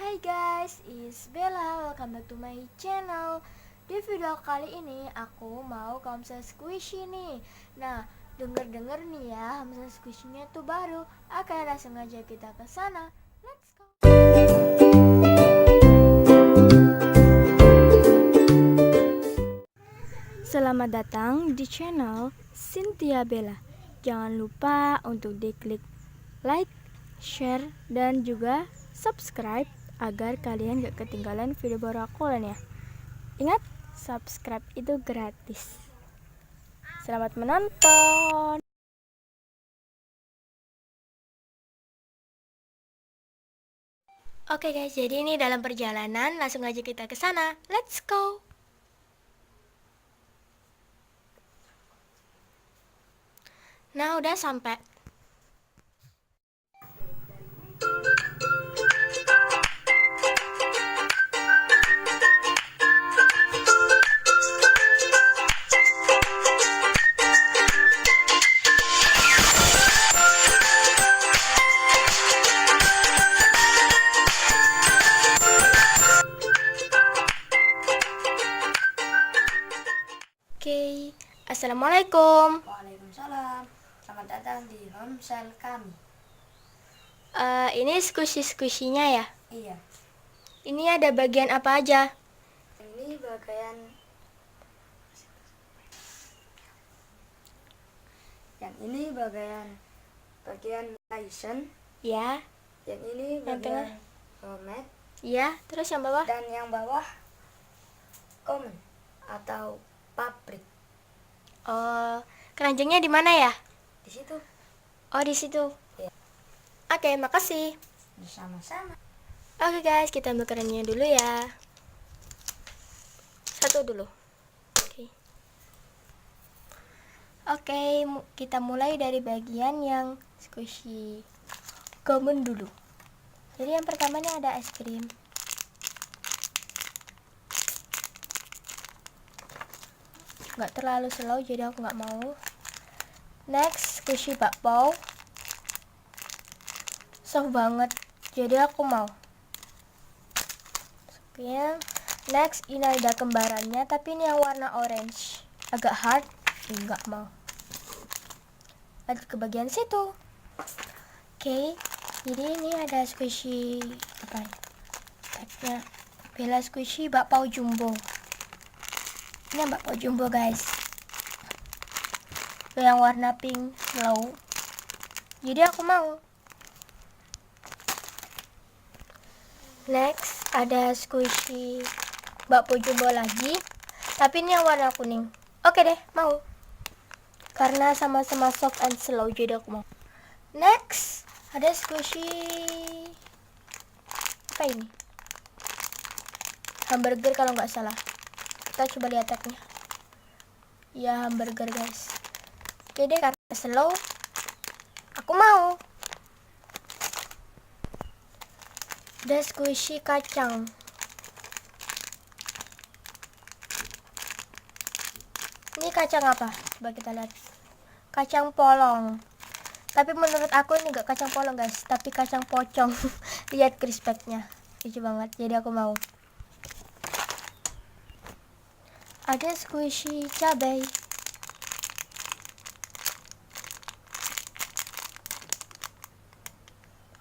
Hai guys, is Bella, welcome back to my channel. Di video kali ini aku mau ke Hamster Squishy nih. Nah, denger-denger nih ya, Hamster Squishy-nya tuh baru. Oke, langsung aja kita ke sana. Let's go. Selamat datang di channel Cynthia Bella. Jangan lupa untuk diklik like, share, dan juga subscribe agar kalian gak ketinggalan video baru aku lain ya. Ingat, subscribe itu gratis. Selamat menonton. Oke guys, jadi ini dalam perjalanan, langsung aja kita ke sana. Let's go. Nah, udah sampai. Oke, assalamualaikum. Waalaikumsalam. Selamat datang di homesel kami. Ini squishy-squishy-nya ya. Iya. Ini ada bagian apa aja? Ini bagian yang ini bagian license. Ya, Yang ini Yang tengah? bagian homemade ya. Terus yang bawah? dan yang bawah common atau pabrik. Oh, keranjangnya di mana ya? Di situ Oh, di situ. Iya. Oke, makasih. bersama-sama. Oke guys, kita ambil keranjangnya dulu ya. Satu dulu. Oke, kita mulai dari bagian yang squishy common dulu. Jadi yang pertama ini ada es krim. Nggak terlalu slow, jadi aku nggak mau. Next, squishy bakpao. Soft banget, jadi aku mau. Oke. Next, ini ada kembarannya, tapi ini yang warna orange, agak hard. Nggak mau. Lanjut ke bagian situ. Oke, jadi ini ada squishy apa nih? Tagnya Bella Squishy bakpao jumbo. Ini yang bakpao jumbo guys. Yang warna pink slow. Jadi aku mau. Next ada squishy bakpao jumbo lagi, tapi ini yang warna kuning. Oke deh, mau. Karena sama-sama soft and slow, jadi aku mau. Next ada squishy apa ini? Hamburger kalau nggak salah. Kita coba lihat tagnya. Ya, hamburger guys. Oke deh, karena slow, aku mau. Ada squishy kacang. Ini kacang apa? Coba kita lihat. Kacang polong. Tapi menurut aku ini gak kacang polong guys, tapi kacang pocong. Lihat crispy-nya, lucu banget. Jadi aku mau. Ada squishy cabai.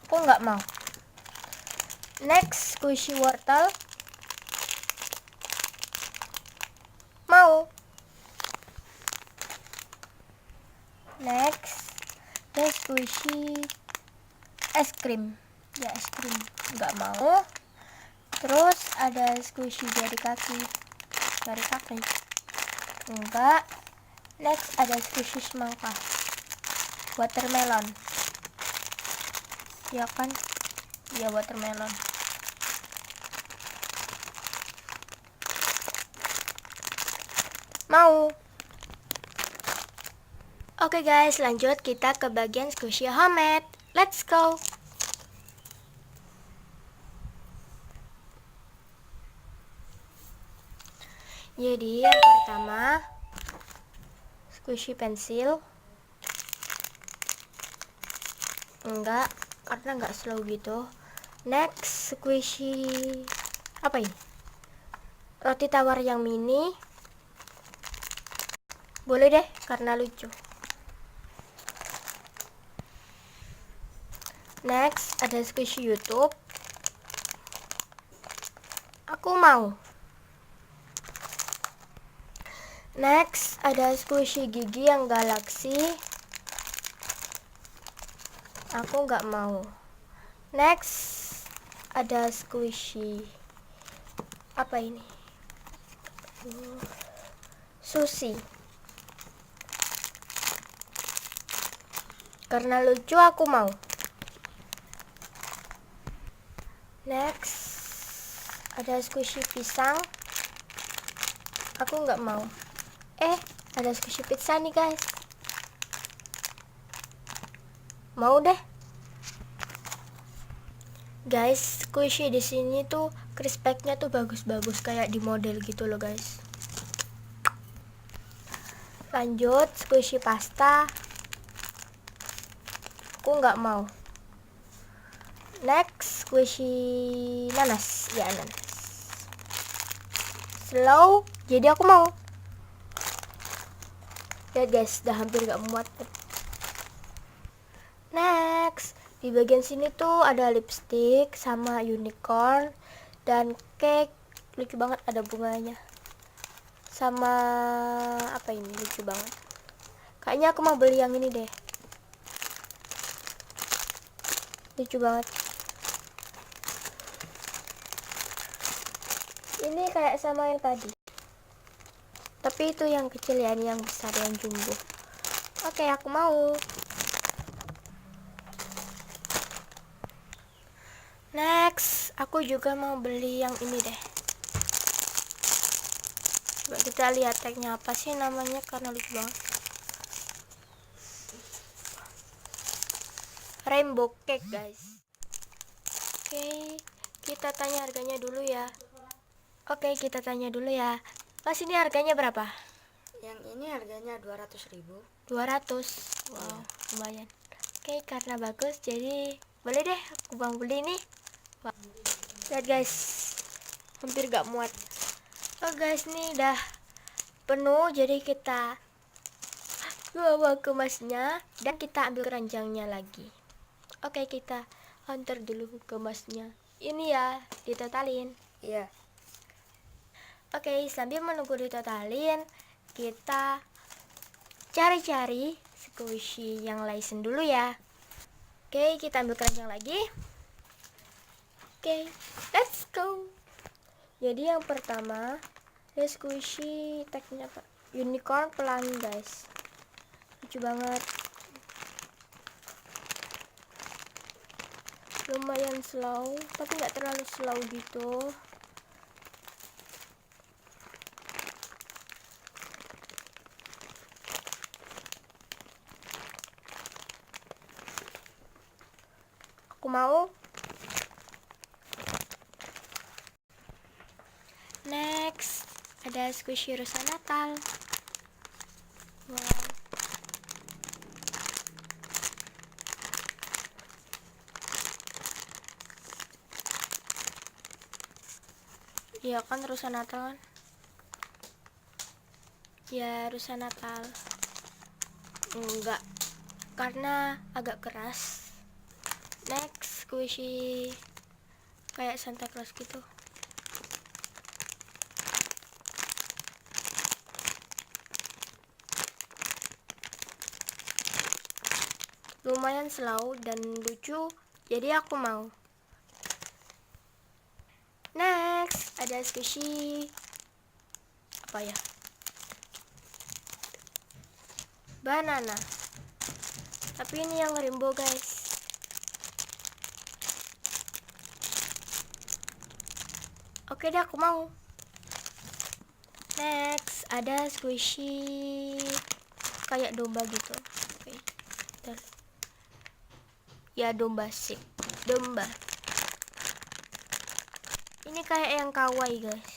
Aku nggak mau. Next, squishy wortel. Mau. Next, ada squishy es krim. Ya, es krim nggak mau. Terus ada squishy jari kaki. Jari kaki enggak. Next ada squishy semangka. Watermelon. Ya kan? Ya, watermelon. Mau. Oke guys, lanjut kita ke bagian squishy homemade. Let's go. Jadi yang pertama squishy pensil. Enggak, karena enggak slow gitu. Next, squishy apa ini? Roti tawar yang mini. Boleh deh karena lucu. Next, ada squishy YouTube. Aku mau. Next, ada squishy gigi yang galaksi. Aku nggak mau. Next, ada squishy apa ini? Sushi. Karena lucu aku mau. Next, ada squishy pisang. Aku nggak mau. Ada squishy pizza nih guys. Mau deh. Guys, squishy di sini tuh crisp pack-nya tuh bagus-bagus kayak di model gitu loh guys. Lanjut, squishy pasta. Aku nggak mau. Next, squishy nanas. Ya, nanas. Slow, jadi aku mau. Lihat guys, udah hampir gak muat. Next, di bagian sini tuh ada lipstick sama unicorn dan cake. Lucu banget, ada bunganya. Sama apa ini, lucu banget. Kayaknya aku mau beli yang ini deh. Lucu banget. Ini kayak sama yang tadi. Tapi itu yang kecil ya, ini yang besar, yang jumbo. Oke, aku mau. Next, aku juga mau beli yang ini deh. Coba kita lihat tagnya apa sih namanya, karena lucu banget. Rainbow cake guys. Oke, kita tanya harganya dulu ya. Mas, ini harganya berapa? Yang ini harganya 200.000. 200. Wow, lumayan. Oke, karena bagus jadi boleh deh aku bang beli nih. Wah, lihat guys, hampir gak muat. Oh guys, ini udah penuh, jadi kita bawa kemasnya dan kita ambil keranjangnya lagi. Oke, kita antar dulu kemasnya. Ini ya, ditotalin. Iya. Oke, sambil menunggu ditotalin, kita cari-cari squishy yang lain dulu ya. Oke, kita ambil keranjang lagi. Oke, let's go. Jadi yang pertama, ada squishy tagnya apa? Unicorn pelangi guys. Lucu banget. Lumayan slow, tapi nggak terlalu slow gitu. Aku mau. Next, ada squishy rusa Natal. Wow. Iya kan, rusa Natal kan? Ya, rusa Natal. Enggak, karena agak keras. Next, squishy kayak Santa Claus gitu. Lumayan slow dan lucu, jadi aku mau. Next, ada squishy apa ya? Banana. Tapi ini yang rainbow guys. Oke deh, aku mau. Next, ada squishy kayak domba gitu. Oke, bentar. Ya, domba sih. Domba. Ini kayak yang kawaii guys.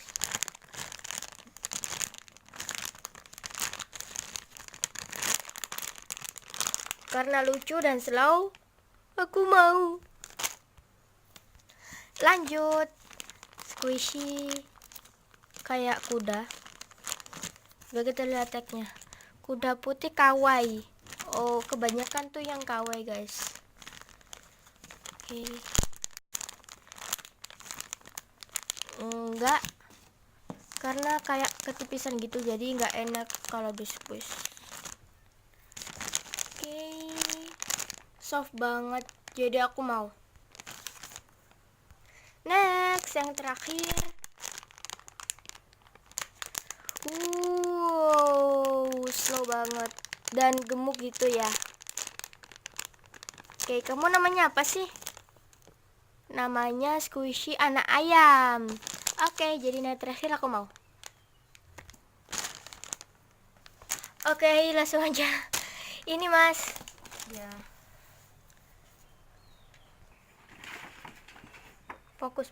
Karena lucu dan slow, aku mau. Lanjut, squishy kayak kuda. Gak kita lihat tagnya. Kuda putih kawaii. Oh, kebanyakan tuh yang kawaii guys. Oke. Enggak, karena kayak ketipisan gitu, jadi nggak enak kalau di squeeze. Oke, soft banget, jadi aku mau. Next, yang terakhir. Slow banget dan gemuk gitu ya. Oke, kamu namanya apa sih? Namanya squishy anak ayam. Oke, jadi yang terakhir aku mau. Oke, langsung aja. Ini mas. Ya. Fokus.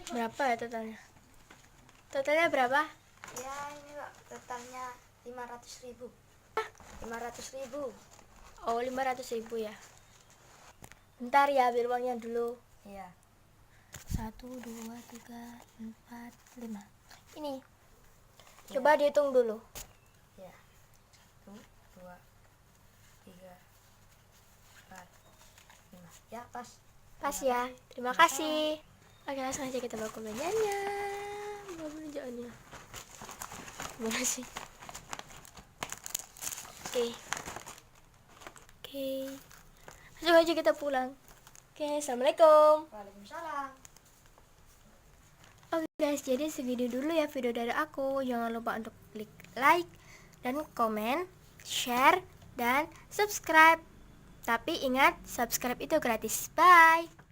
Berapa ya totalnya? Totalnya berapa? Ya ini Pak, totalnya 500.000. 500.000. Oh, 500.000 ya. Bentar ya, ambil uangnya dulu. Iya. 1, 2, 3, 4, 5. Ini. Coba dihitung dulu. Ya. 1, 2, 3, 4, 5. Ya, pas. Pas ya. Terima kasih. Oke, langsung aja kita bawa ke belanjaannya. Bawa belanjaannya. Gimana sih? Oke. Langsung aja kita pulang. Oke, assalamualaikum. Waalaikumsalam. Oke guys, jadi segitu dulu ya video dari aku. Jangan lupa untuk klik like dan komen, share, dan subscribe. Tapi ingat, subscribe itu gratis. Bye.